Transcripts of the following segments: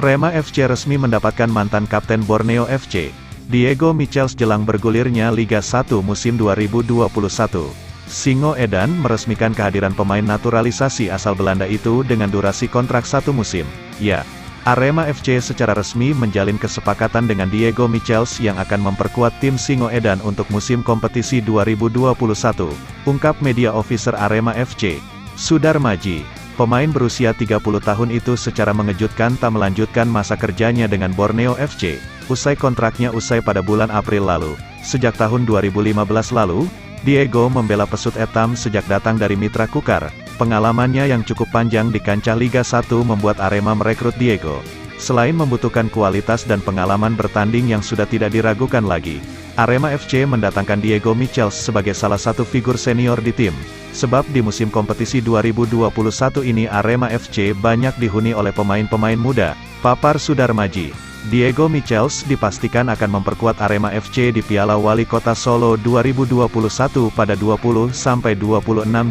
Arema FC resmi mendapatkan mantan kapten Borneo FC, Diego Michels jelang bergulirnya Liga 1 musim 2021. Singo Edan meresmikan kehadiran pemain naturalisasi asal Belanda itu dengan durasi kontrak 1 musim. Ya, Arema FC secara resmi menjalin kesepakatan dengan Diego Michels yang akan memperkuat tim Singo Edan untuk musim kompetisi 2021, ungkap media officer Arema FC, Sudar Maji. Pemain berusia 30 tahun itu secara mengejutkan tak melanjutkan masa kerjanya dengan Borneo FC, usai kontraknya usai pada bulan April lalu. Sejak tahun 2015 lalu, Diego membela Pesut Etam sejak datang dari Mitra Kukar. Pengalamannya yang cukup panjang di kancah Liga 1 membuat Arema merekrut Diego. Selain membutuhkan kualitas dan pengalaman bertanding yang sudah tidak diragukan lagi, Arema FC mendatangkan Diego Michels sebagai salah satu figur senior di tim. Sebab di musim kompetisi 2021 ini Arema FC banyak dihuni oleh pemain-pemain muda, papar Sudar Maji. Diego Michels dipastikan akan memperkuat Arema FC di Piala Wali Kota Solo 2021 pada 20-26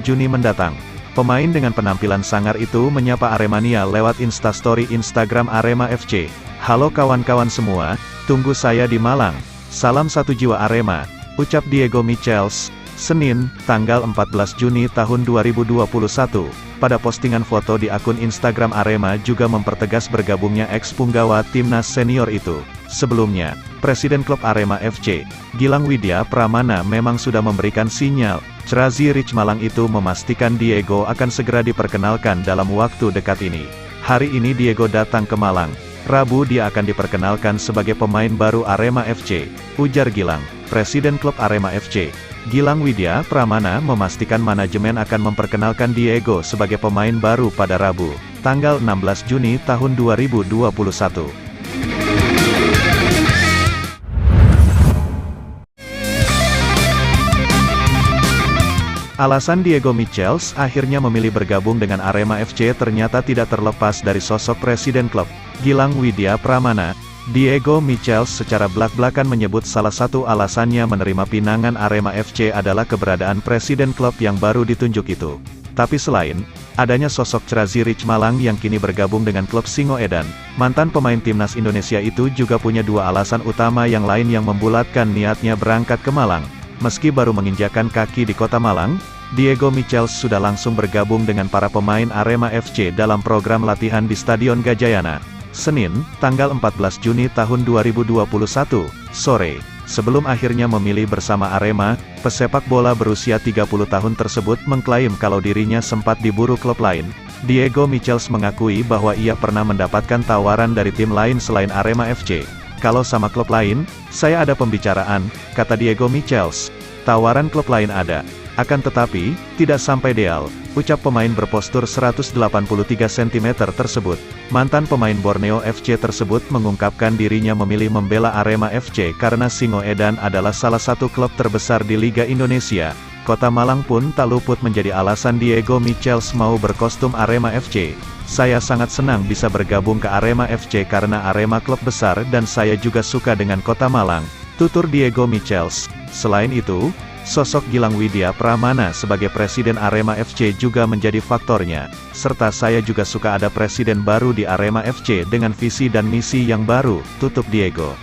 Juni mendatang. Pemain dengan penampilan sangar itu menyapa Aremania lewat Instastory Instagram Arema FC. "Halo kawan-kawan semua, tunggu saya di Malang. Salam satu jiwa Arema," ucap Diego Michels, Senin, tanggal 14 Juni tahun 2021. Pada postingan foto di akun Instagram Arema juga mempertegas bergabungnya ex-punggawa timnas senior itu. Sebelumnya, Presiden klub Arema FC, Gilang Widya Pramana memang sudah memberikan sinyal, Crazy Rich Malang itu memastikan Diego akan segera diperkenalkan dalam waktu dekat ini. Hari ini Diego datang ke Malang. Rabu dia akan diperkenalkan sebagai pemain baru Arema FC, ujar Gilang. Presiden klub Arema FC, Gilang Widya Pramana memastikan manajemen akan memperkenalkan Diego sebagai pemain baru pada Rabu, tanggal 16 Juni tahun 2021. Alasan Diego Michels akhirnya memilih bergabung dengan Arema FC ternyata tidak terlepas dari sosok presiden klub, Gilang Widya Pramana. Diego Michels secara belak-belakan menyebut salah satu alasannya menerima pinangan Arema FC adalah keberadaan presiden klub yang baru ditunjuk itu. Tapi selain adanya sosok Crazy Rich Malang yang kini bergabung dengan klub Singo Edan, mantan pemain timnas Indonesia itu juga punya dua alasan utama yang lain yang membulatkan niatnya berangkat ke Malang. Meski baru menginjakan kaki di kota Malang, Diego Michels sudah langsung bergabung dengan para pemain Arema FC dalam program latihan di Stadion Gajayana. Senin, tanggal 14 Juni tahun 2021, sore. Sebelum akhirnya memilih bersama Arema, pesepak bola berusia 30 tahun tersebut mengklaim kalau dirinya sempat diburu klub lain. Diego Michels mengakui bahwa ia pernah mendapatkan tawaran dari tim lain selain Arema FC. "Kalau sama klub lain, saya ada pembicaraan," kata Diego Michels. "Tawaran klub lain ada. Akan tetapi, tidak sampai deal," ucap pemain berpostur 183 cm tersebut. Mantan pemain Borneo FC tersebut mengungkapkan dirinya memilih membela Arema FC karena Singo Edan adalah salah satu klub terbesar di Liga Indonesia. Kota Malang pun tak luput menjadi alasan Diego Michels mau berkostum Arema FC. "Saya sangat senang bisa bergabung ke Arema FC karena Arema klub besar dan saya juga suka dengan Kota Malang," tutur Diego Michels. Selain itu, sosok Gilang Widya Pramana sebagai presiden Arema FC juga menjadi faktornya, serta "Saya juga suka ada presiden baru di Arema FC dengan visi dan misi yang baru," tutup Diego.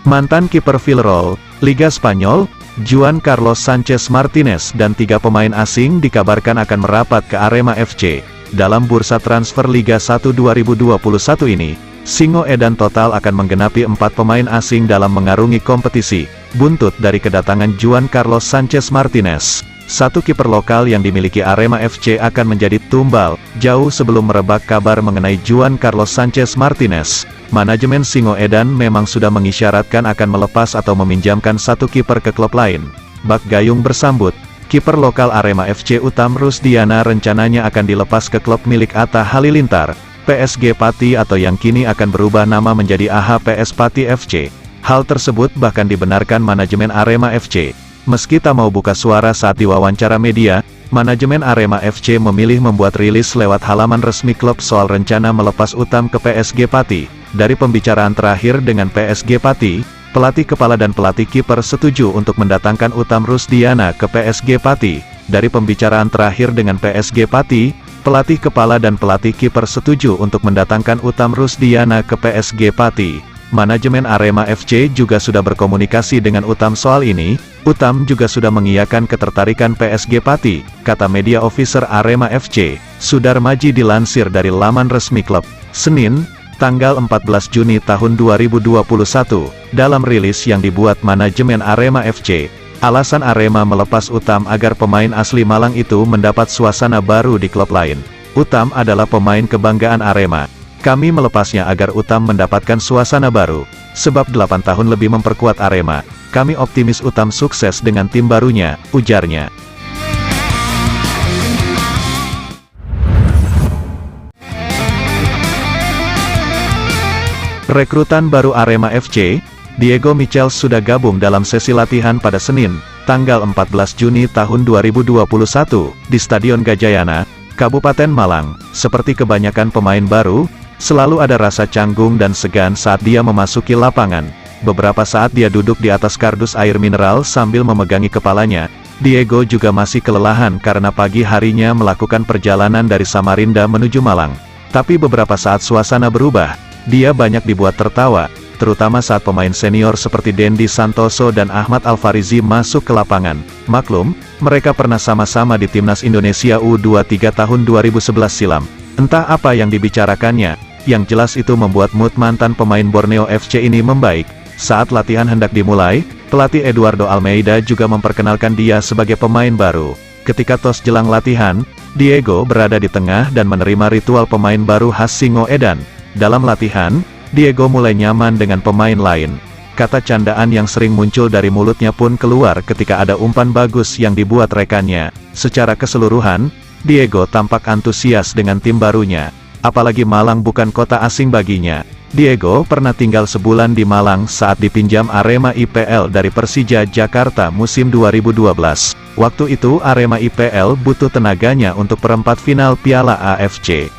Mantan kiper Villarreal, Liga Spanyol, Juan Carlos Sanchez Martinez dan 3 pemain asing dikabarkan akan merapat ke Arema FC. Dalam bursa transfer Liga 1 2021 ini, Singo Edan total akan menggenapi 4 pemain asing dalam mengarungi kompetisi, buntut dari kedatangan Juan Carlos Sanchez Martinez. Satu kiper lokal yang dimiliki Arema FC akan menjadi tumbal, jauh sebelum merebak kabar mengenai Juan Carlos Sanchez Martinez. Manajemen Singo Edan memang sudah mengisyaratkan akan melepas atau meminjamkan satu kiper ke klub lain. Bak Gayung bersambut. Kiper lokal Arema FC Utam Rusdiana rencananya akan dilepas ke klub milik Atta Halilintar, PSG Pati atau yang kini akan berubah nama menjadi AHPS Pati FC. Hal tersebut bahkan dibenarkan manajemen Arema FC. Meski tak mau buka suara saat diwawancara media, manajemen Arema FC memilih membuat rilis lewat halaman resmi klub soal rencana melepas Utam ke PSG Pati. Dari pembicaraan terakhir dengan PSG Pati, Pelatih kepala dan pelatih kiper setuju untuk mendatangkan Uttam Rusdiana ke PSG Pati. Dari pembicaraan terakhir dengan PSG Pati, pelatih kepala dan pelatih kiper setuju untuk mendatangkan Uttam Rusdiana ke PSG Pati. Manajemen Arema FC juga sudah berkomunikasi dengan Uttam soal ini. Uttam juga sudah mengiyakan ketertarikan PSG Pati, kata media officer Arema FC. Sudarmaji dilansir dari laman resmi klub. Senin, tanggal 14 Juni tahun 2021, dalam rilis yang dibuat manajemen Arema FC, alasan Arema melepas Uttam agar pemain asli Malang itu mendapat suasana baru di klub lain. Uttam adalah pemain kebanggaan Arema. Kami melepasnya agar Uttam mendapatkan suasana baru, sebab 8 tahun lebih memperkuat Arema. Kami optimis Uttam sukses dengan tim barunya, ujarnya. Rekrutan baru Arema FC, Diego Michels sudah gabung dalam sesi latihan pada Senin, tanggal 14 Juni tahun 2021, di Stadion Gajayana, Kabupaten Malang. Seperti kebanyakan pemain baru, selalu ada rasa canggung dan segan saat dia memasuki lapangan. Beberapa saat dia duduk di atas kardus air mineral sambil memegangi kepalanya. Diego juga masih kelelahan karena pagi harinya melakukan perjalanan dari Samarinda menuju Malang. Tapi beberapa saat suasana berubah. Dia banyak dibuat tertawa, terutama saat pemain senior seperti Dendi Santoso dan Ahmad Alfarizi masuk ke lapangan. Maklum, mereka pernah sama-sama di Timnas Indonesia U23 tahun 2011 silam. Entah apa yang dibicarakannya, yang jelas itu membuat mood mantan pemain Borneo FC ini membaik. Saat latihan hendak dimulai, pelatih Eduardo Almeida juga memperkenalkan dia sebagai pemain baru. Ketika tos jelang latihan, Diego berada di tengah dan menerima ritual pemain baru khas Singo Edan. Dalam latihan, Diego mulai nyaman dengan pemain lain. Kata candaan yang sering muncul dari mulutnya pun keluar ketika ada umpan bagus yang dibuat rekannya. Secara keseluruhan, Diego tampak antusias dengan tim barunya. Apalagi Malang bukan kota asing baginya. Diego pernah tinggal sebulan di Malang saat dipinjam Arema IPL dari Persija Jakarta musim 2012. Waktu itu Arema IPL butuh tenaganya untuk perempat final Piala AFC.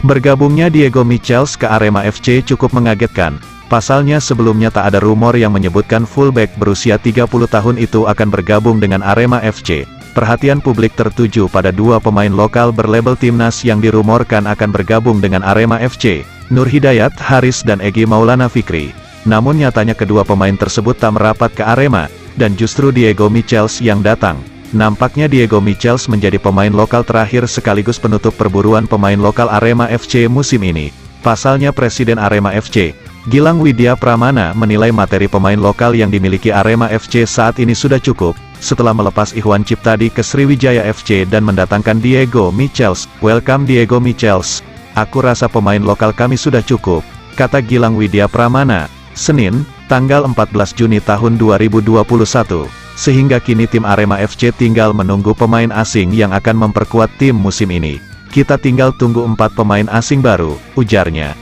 Bergabungnya Diego Michels ke Arema FC cukup mengagetkan. Pasalnya sebelumnya tak ada rumor yang menyebutkan fullback berusia 30 tahun itu akan bergabung dengan Arema FC. Perhatian publik tertuju pada dua pemain lokal berlabel timnas yang dirumorkan akan bergabung dengan Arema FC, Nur Hidayat Haris dan Egy Maulana Fikri. Namun nyatanya kedua pemain tersebut tak merapat ke Arema, dan justru Diego Michels yang datang. Nampaknya Diego Michels menjadi pemain lokal terakhir sekaligus penutup perburuan pemain lokal Arema FC musim ini. Pasalnya Presiden Arema FC, Gilang Widya Pramana menilai materi pemain lokal yang dimiliki Arema FC saat ini sudah cukup, setelah melepas Ikhwan Ciptadi ke Sriwijaya FC dan mendatangkan Diego Michels. Welcome Diego Michels. Aku rasa pemain lokal kami sudah cukup, kata Gilang Widya Pramana, Senin, tanggal 14 Juni tahun 2021. Sehingga kini tim Arema FC tinggal menunggu pemain asing yang akan memperkuat tim musim ini. Kita tinggal tunggu 4 pemain asing baru, ujarnya.